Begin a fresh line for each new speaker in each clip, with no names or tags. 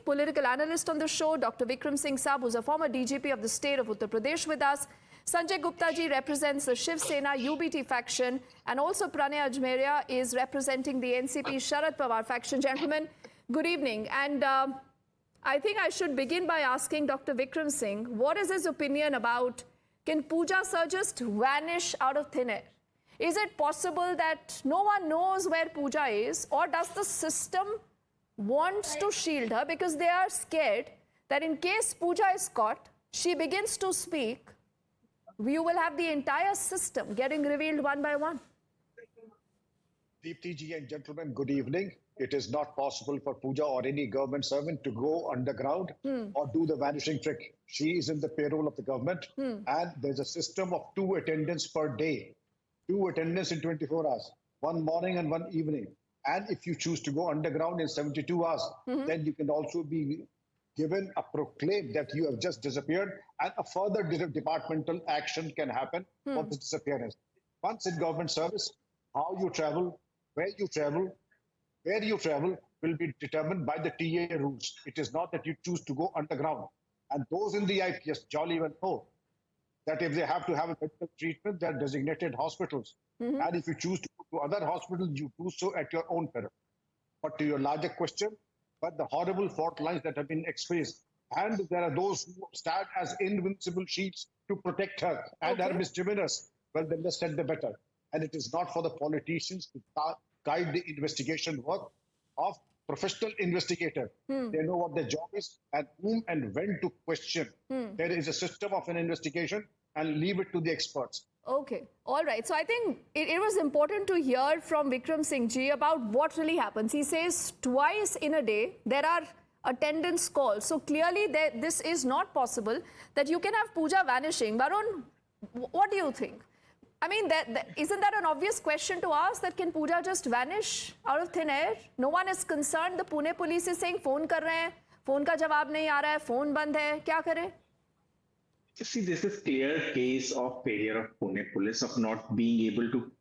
political analyst on the show, Dr. Vikram Singh Saab, who's a former DGP of the state of Uttar Pradesh with us. Sanjay Gupta ji represents the Shiv Sena UBT faction, and also Pranay Ajmeria is representing the NCP Sharad Pawar faction. Gentlemen, good evening. And I think I should begin by asking Dr. Vikram Singh, what is his opinion about, can Puja sir just vanish out of thin air? Is it possible that no one knows where Puja is, or does the system wants to shield her because they are scared that in case Puja is caught, she begins to speak, you will have the entire system getting revealed one by one?
Deepti ji and gentlemen, good evening. It is not possible for Puja or any government servant to go underground or do the vanishing trick. She is in the payroll of the government, and there's a system of 2 attendants per day. 2 attendants in 24 hours, one morning and one evening. And if you choose to go underground in 72 hours, then you can also be given a proclaim that you have just disappeared, and a further departmental action can happen for the disappearance. Once in government service, how you travel, where you travel will be determined by the TA rules. It is not that you choose to go underground. And those in the IPS jolly well know that if they have to have a medical treatment, they are designated hospitals. And if you choose to go to other hospitals, you do so at your own peril. But to your larger question, but the horrible fault lines that have been exposed, and there are those who stand as invincible shields to protect her and her misdemeanors, well, then less said the better. And it is not for the politicians to guide the investigation work of professional investigator. They know what their job is and whom and when to question. There is a system of an investigation, and leave it to the experts.
Okay, all right. So I think it was important to hear from Vikram Singh ji about what really happens. He says twice in a day there are attendance calls. So clearly this is not possible that you can have Puja vanishing. Varun, what do you think? I mean, isn't that an obvious question to ask, that can Puja just vanish out of thin air? No one is concerned. The Pune police is saying phone kar rahe hain, phone ka jawab nahi aa raha hai, phone band hai, kya kare?
See, this is clear case of failure of Pune police of not being able to,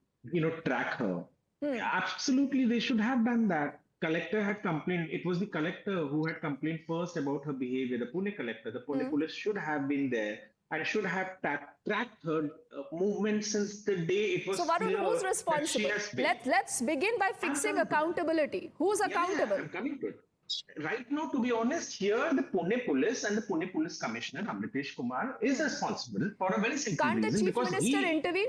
track her. Absolutely, they should have done that. Collector had complained. It was the collector who had complained first about her behavior. The Pune collector, the Pune police should have been there and should have tracked her movement since the day it was.
So, Varun, who's responsible? Let's begin by fixing accountability. Who's accountable?
I'm coming to it. Right now, to be honest, here the Pune police and the Pune police commissioner, Amritesh Kumar, is responsible for a very simple reason.
Can't the chief minister intervene?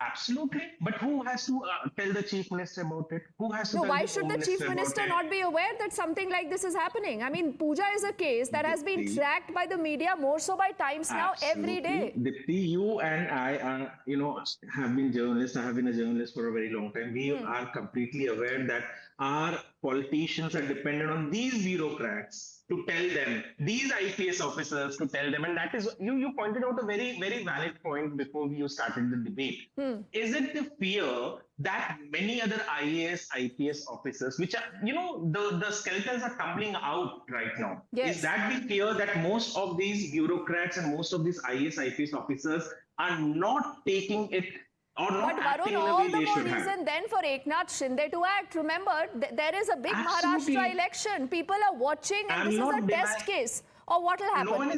Absolutely. But who has to tell the chief minister about it? Who has to tell
why should the chief minister not be aware that something like this is happening? I mean, Puja is a case that has been tracked by the media more so by Times Now every day.
Dipti, you and I are, have been journalists. I have been a journalist for a very long time. We are completely aware that our politicians are dependent on these bureaucrats to tell them, these IPS officers to tell them. And that is, you pointed out a very, very valid point before you started the debate. Is it the fear that many other IAS, IPS officers, which are, the skeletons are tumbling out right now?
Yes.
Is that the fear that most of these bureaucrats and most of these IAS, IPS officers are not taking it? But
Varun, all the more reason then for Eknath Shinde to act. Remember, there is a big Maharashtra election. People are watching, and this is a test case. Or what will happen?